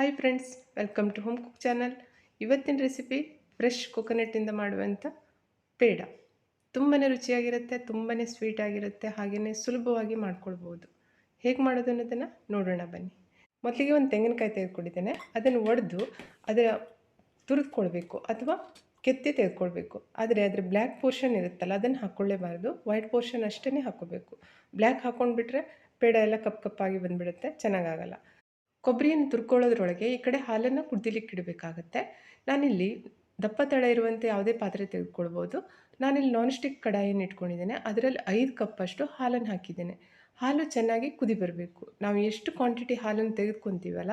Hi friends, welcome to home cook channel. ಇವತ್ತಿನ recipe fresh ಕೊಕೊನಟ್ಟಿಂದ ಮಾಡುವಂಥ ಪೇಡ. ತುಂಬಾ ರುಚಿಯಾಗಿರುತ್ತೆ, ತುಂಬಾ ಸ್ವೀಟ್ ಆಗಿರುತ್ತೆ, ಹಾಗೆಯೇ ಸುಲಭವಾಗಿ ಮಾಡ್ಕೊಳ್ಬೋದು. ಹೇಗೆ ಮಾಡೋದು ಅನ್ನೋದನ್ನು ನೋಡೋಣ ಬನ್ನಿ. ಮೊದಲಿಗೆ ಒಂದು ತೆಂಗಿನಕಾಯಿ ತೆಗೆದುಕೊಂಡಿದ್ದೇನೆ. ಅದನ್ನು ಒಡೆದು ಅದರ ತುರಿದುಕೊಳ್ಬೇಕು ಅಥವಾ ಕೆತ್ತಿ ತೆಗೆದುಕೊಳ್ಬೇಕು. ಆದರೆ ಅದರ ಬ್ಲ್ಯಾಕ್ ಪೋರ್ಷನ್ ಇರುತ್ತಲ್ಲ, ಅದನ್ನು ಹಾಕ್ಕೊಳ್ಳೇಬಾರ್ದು. ವೈಟ್ ಪೋರ್ಷನ್ ಅಷ್ಟೇ ಹಾಕ್ಕೋಬೇಕು. ಬ್ಲ್ಯಾಕ್ ಹಾಕ್ಕೊಂಡ್ಬಿಟ್ರೆ ಪೇಡ ಎಲ್ಲ ಕಪ್ಪಾಗಿ ಬಂದುಬಿಡುತ್ತೆ, ಚೆನ್ನಾಗಾಗಲ್ಲ. ಕೊಬ್ಬರಿಯನ್ನು ತುರ್ಕೊಳ್ಳೋದ್ರೊಳಗೆ ಈ ಕಡೆ ಹಾಲನ್ನು ಕುದಿಲಿಕ್ಕೆ ಇಡಬೇಕಾಗತ್ತೆ. ನಾನಿಲ್ಲಿ ದಪ್ಪ ತಳ ಇರುವಂತೆ ಯಾವುದೇ ಪಾತ್ರೆ ತೆಗೆದುಕೊಳ್ಬೋದು. ನಾನಿಲ್ಲಿ ನಾನ್ ಸ್ಟಿಕ್ ಕಡಾಯಿಯನ್ನು ಇಟ್ಕೊಂಡಿದ್ದೇನೆ. ಅದರಲ್ಲಿ 5 ಕಪ್ಪಷ್ಟು ಹಾಲನ್ನು ಹಾಕಿದ್ದೇನೆ. ಹಾಲು ಚೆನ್ನಾಗಿ ಕುದಿ ಬರಬೇಕು. ನಾವು ಎಷ್ಟು ಕ್ವಾಂಟಿಟಿ ಹಾಲನ್ನು ತೆಗೆದುಕೊತೀವಲ್ಲ,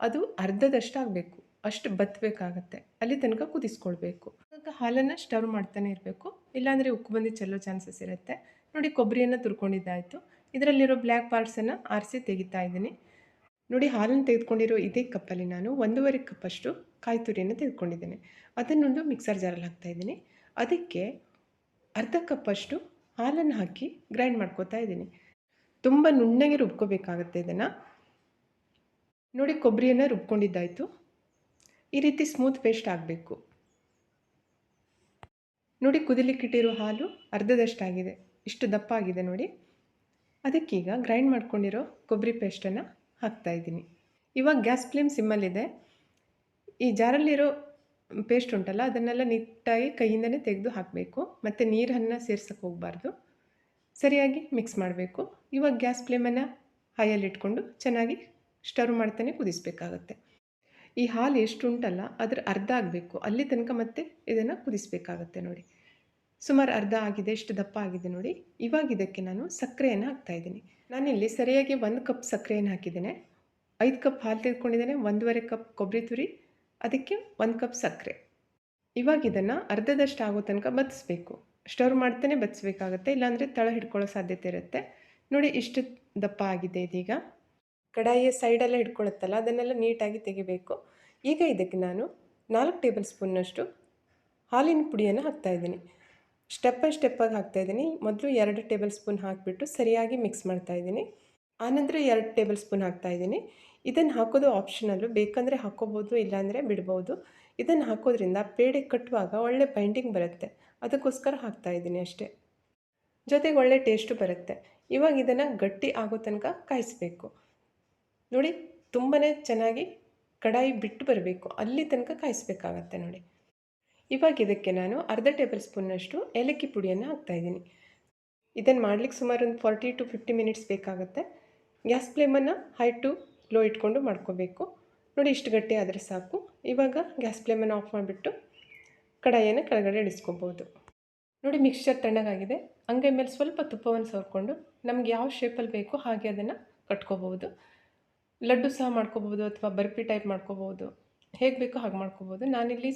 ಅದು ಅರ್ಧದಷ್ಟು ಆಗಬೇಕು, ಅಷ್ಟು ಬತ್ತಬೇಕಾಗತ್ತೆ. ಅಲ್ಲಿ ತನಕ ಕುದಿಸ್ಕೊಳ್ಬೇಕು. ಆಗ ಹಾಲನ್ನು ಸ್ಟವ್ ಮಾಡ್ತಾನೆ ಇರಬೇಕು, ಇಲ್ಲಾಂದರೆ ಉಕ್ಕು ಬಂದು ಚೆಲ್ಲೋ ಚಾನ್ಸಸ್ ಇರುತ್ತೆ. ನೋಡಿ, ಕೊಬ್ಬರಿಯನ್ನು ತುರ್ಕೊಂಡಿದ್ದಾಯಿತು. ಇದರಲ್ಲಿರೋ ಬ್ಲ್ಯಾಕ್ ಪಾರ್ಟ್ಸನ್ನು ಆರಿಸಿ ತೆಗಿತಾ ಇದ್ದೀನಿ. ನೋಡಿ, ಹಾಲನ್ನು ತೆಗೆದುಕೊಂಡಿರೋ ಇದೇ ಕಪ್ಪಲ್ಲಿ ನಾನು 1.5 ಕಪ್ಪಷ್ಟು ಕಾಯಿ ತುರಿಯನ್ನು ತೆಗೆದುಕೊಂಡಿದ್ದೇನೆ. ಅದನ್ನೊಂದು ಮಿಕ್ಸರ್ ಜಾರಲ್ಲಿ ಹಾಕ್ತಾಯಿದ್ದೀನಿ. ಅದಕ್ಕೆ ಅರ್ಧ ಕಪ್ಪಷ್ಟು ಹಾಲನ್ನು ಹಾಕಿ ಗ್ರೈಂಡ್ ಮಾಡ್ಕೋತಾ ಇದ್ದೀನಿ. ತುಂಬ ನುಣ್ಣಗೆ ರುಬ್ಕೋಬೇಕಾಗತ್ತೆ ಇದನ್ನು. ನೋಡಿ, ಕೊಬ್ಬರಿಯನ್ನು ರುಬ್ಕೊಂಡಿದ್ದಾಯಿತು. ಈ ರೀತಿ ಸ್ಮೂತ್ ಪೇಸ್ಟ್ ಆಗಬೇಕು. ನೋಡಿ, ಕುದಿಲಿಕ್ಕಿಟ್ಟಿರೋ ಹಾಲು ಅರ್ಧದಷ್ಟಾಗಿದೆ, ಇಷ್ಟು ದಪ್ಪ ಆಗಿದೆ ನೋಡಿ. ಅದಕ್ಕೀಗ ಗ್ರೈಂಡ್ ಮಾಡ್ಕೊಂಡಿರೋ ಕೊಬ್ಬರಿ ಪೇಸ್ಟನ್ನು ಹಾಕ್ತಾಯಿದ್ದೀನಿ. ಇವಾಗ ಗ್ಯಾಸ್ ಫ್ಲೇಮ್ ಸಿಮ್ಮಲ್ಲಿದೆ. ಈ ಜಾರಲ್ಲಿರೋ ಪೇಸ್ಟ್ ಉಂಟಲ್ಲ, ಅದನ್ನೆಲ್ಲ ನೀಟಾಗಿ ಕೈಯಿಂದನೇ ತೆಗೆದು ಹಾಕಬೇಕು. ಮತ್ತು ನೀರನ್ನು ಸೇರ್ಸಕ್ಕೆ ಹೋಗಬಾರ್ದು. ಸರಿಯಾಗಿ ಮಿಕ್ಸ್ ಮಾಡಬೇಕು. ಇವಾಗ ಗ್ಯಾಸ್ ಫ್ಲೇಮನ್ನು ಹೈಯಲ್ಲಿ ಇಟ್ಕೊಂಡು ಚೆನ್ನಾಗಿ ಸ್ಟರ್ ಮಾಡ್ತಾನೆ ಕುದಿಸಬೇಕಾಗತ್ತೆ. ಈ ಹಾಲು ಎಷ್ಟು ಉಂಟಲ್ಲ ಅದರ ಅರ್ಧ ಆಗಬೇಕು, ಅಲ್ಲಿ ತನಕ ಮತ್ತೆ ಇದನ್ನು ಕುದಿಸಬೇಕಾಗತ್ತೆ. ನೋಡಿ, ಸುಮಾರು ಅರ್ಧ ಆಗಿದೆ, ಎಷ್ಟು ದಪ್ಪ ಆಗಿದೆ ನೋಡಿ. ಇವಾಗ ಇದಕ್ಕೆ ನಾನು ಸಕ್ಕರೆಯನ್ನು ಹಾಕ್ತಾಯಿದ್ದೀನಿ. ನಾನಿಲ್ಲಿ ಸರಿಯಾಗಿ 1 ಕಪ್ ಸಕ್ಕರೆಯನ್ನು ಹಾಕಿದ್ದೇನೆ. 5 ಕಪ್ ಹಾಲು ತೆಗೆದುಕೊಂಡಿದ್ದೇನೆ, 1.5 ಕಪ್ ಕೊಬ್ಬರಿ ತುರಿ, ಅದಕ್ಕೆ 1 ಕಪ್ ಸಕ್ಕರೆ. ಇವಾಗ ಇದನ್ನು ಅರ್ಧದಷ್ಟು ಆಗೋ ತನಕ ಬತ್ತಿಸ್ಬೇಕು. ಸ್ಟರ್ ಮಾಡ್ತಾನೆ ಬತ್ತಿಸ್ಬೇಕಾಗತ್ತೆ, ಇಲ್ಲಾಂದರೆ ತಳ ಹಿಡ್ಕೊಳ್ಳೋ ಸಾಧ್ಯತೆ ಇರುತ್ತೆ. ನೋಡಿ, ಇಷ್ಟು ದಪ್ಪ ಆಗಿದೆ ಇದೀಗ. ಕಡಾಯಿಯ ಸೈಡೆಲ್ಲ ಹಿಡ್ಕೊಳ್ಳುತ್ತಲ್ಲ, ಅದನ್ನೆಲ್ಲ ನೀಟಾಗಿ ತೆಗಿಬೇಕು. ಈಗ ಇದಕ್ಕೆ ನಾನು 4 ಟೇಬಲ್ ಸ್ಪೂನ್ನಷ್ಟು ಹಾಲಿನ ಪುಡಿಯನ್ನು ಹಾಕ್ತಾಯಿದ್ದೀನಿ. ಸ್ಟೆಪ್ ಬೈ ಸ್ಟೆಪ್ಪಾಗಿ ಹಾಕ್ತಾಯಿದ್ದೀನಿ. ಮೊದಲು 2 ಟೇಬಲ್ ಸ್ಪೂನ್ ಹಾಕಿಬಿಟ್ಟು ಸರಿಯಾಗಿ ಮಿಕ್ಸ್ ಮಾಡ್ತಾಯಿದ್ದೀನಿ. ಆನಂತರ 2 ಟೇಬಲ್ ಸ್ಪೂನ್ ಹಾಕ್ತಾಯಿದ್ದೀನಿ. ಇದನ್ನು ಹಾಕೋದು ಆಪ್ಷನಲ್ಲು, ಬೇಕಂದರೆ ಹಾಕ್ಕೋಬೋದು, ಇಲ್ಲಾಂದರೆ ಬಿಡ್ಬೋದು. ಇದನ್ನು ಹಾಕೋದ್ರಿಂದ ಪೇಡೆ ಕಟ್ಟುವಾಗ ಒಳ್ಳೆ ಬೈಂಡಿಂಗ್ ಬರುತ್ತೆ, ಅದಕ್ಕೋಸ್ಕರ ಹಾಕ್ತಾಯಿದ್ದೀನಿ ಅಷ್ಟೇ. ಜೊತೆಗೆ ಒಳ್ಳೆ ಟೇಸ್ಟು ಬರುತ್ತೆ. ಇವಾಗ ಇದನ್ನು ಗಟ್ಟಿ ಆಗೋ ತನಕ ಕಾಯಿಸಬೇಕು. ನೋಡಿ, ತುಂಬಾ ಚೆನ್ನಾಗಿ ಕಡಾಯಿ ಬಿಟ್ಟು ಬರಬೇಕು, ಅಲ್ಲಿ ತನಕ ಕಾಯಿಸಬೇಕಾಗತ್ತೆ ನೋಡಿ. ಇವಾಗ ಇದಕ್ಕೆ ನಾನು ಅರ್ಧ ಟೇಬಲ್ ಸ್ಪೂನ್ನಷ್ಟು ಏಲಕ್ಕಿ ಪುಡಿಯನ್ನು ಹಾಕ್ತಾಯಿದ್ದೀನಿ. ಇದನ್ನು ಮಾಡಲಿಕ್ಕೆ ಸುಮಾರು ಒಂದು 40 to 50 ಮಿನಿಟ್ಸ್ ಬೇಕಾಗುತ್ತೆ. ಗ್ಯಾಸ್ ಫ್ಲೇಮನ್ನು ಹೈ ಟು ಲೋ ಇಟ್ಕೊಂಡು ಮಾಡ್ಕೋಬೇಕು. ನೋಡಿ, ಇಷ್ಟು ಗಟ್ಟಿ ಆದರೆ ಸಾಕು. ಇವಾಗ ಗ್ಯಾಸ್ ಫ್ಲೇಮನ್ನು ಆಫ್ ಮಾಡಿಬಿಟ್ಟು ಕಡಾಯಿಯನ್ನು ಕೆಳಗಡೆ ಇಳಿಸ್ಕೋಬೋದು. ನೋಡಿ, ಮಿಕ್ಸ್ಚರ್ ತಣ್ಣಗಾಗಿದೆ. ಅಂಗೈ ಮೇಲೆ ಸ್ವಲ್ಪ ತುಪ್ಪವನ್ನು ಸವರ್ಕೊಂಡು ನಮ್ಗೆ ಯಾವ ಶೇಪಲ್ಲಿ ಬೇಕೋ ಹಾಗೆ ಅದನ್ನು ಕಟ್ಕೋಬೋದು. ಲಡ್ಡು ಸಹ ಮಾಡ್ಕೋಬೋದು, ಅಥವಾ ಬರ್ಫಿ ಟೈಪ್ ಮಾಡ್ಕೋಬೋದು, ಹೇಗೆ ಬೇಕೋ ಹಾಗೆ ಮಾಡ್ಕೋಬೋದು. ನಾನಿಲ್ಲಿ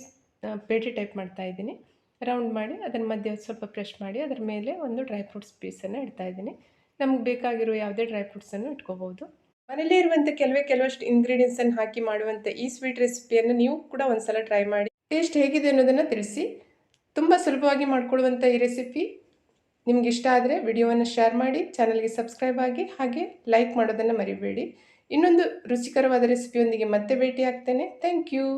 ಪೇಟೆ ಟೈಪ್ ಮಾಡ್ತಾಯಿದ್ದೀನಿ. ರೌಂಡ್ ಮಾಡಿ ಅದರ ಮಧ್ಯೆ ಸ್ವಲ್ಪ ಪ್ರೆಸ್ ಮಾಡಿ ಅದರ ಮೇಲೆ ಒಂದು ಡ್ರೈ ಫ್ರೂಟ್ಸ್ ಪೀಸನ್ನು ಇಡ್ತಾಯಿದ್ದೀನಿ. ನಮ್ಗೆ ಬೇಕಾಗಿರೋ ಯಾವುದೇ ಡ್ರೈ ಫ್ರೂಟ್ಸನ್ನು ಇಟ್ಕೋಬೋದು. ಮನೇಲೇ ಇರುವಂಥ ಕೆಲವಷ್ಟು ಇಂಗ್ರೀಡಿಯೆಂಟ್ಸನ್ನು ಹಾಕಿ ಮಾಡುವಂಥ ಈ ಸ್ವೀಟ್ ರೆಸಿಪಿಯನ್ನು ನೀವು ಕೂಡ ಒಂದು ಸಲ ಟ್ರೈ ಮಾಡಿ ಟೇಸ್ಟ್ ಹೇಗಿದೆ ಅನ್ನೋದನ್ನು ತಿಳಿಸಿ. ತುಂಬ ಸುಲಭವಾಗಿ ಮಾಡ್ಕೊಳ್ಳುವಂಥ ಈ ರೆಸಿಪಿ ನಿಮ್ಗೆ ಇಷ್ಟ ಆದರೆ ವಿಡಿಯೋವನ್ನು ಶೇರ್ ಮಾಡಿ, ಚಾನಲ್ಗೆ ಸಬ್ಸ್ಕ್ರೈಬ್ ಆಗಿ, ಹಾಗೆ ಲೈಕ್ ಮಾಡೋದನ್ನು ಮರಿಬೇಡಿ. ಇನ್ನೊಂದು ರುಚಿಕರವಾದ ರೆಸಿಪಿಯೊಂದಿಗೆ ಮತ್ತೆ ಭೇಟಿ ಆಗ್ತೇನೆ. Thank you.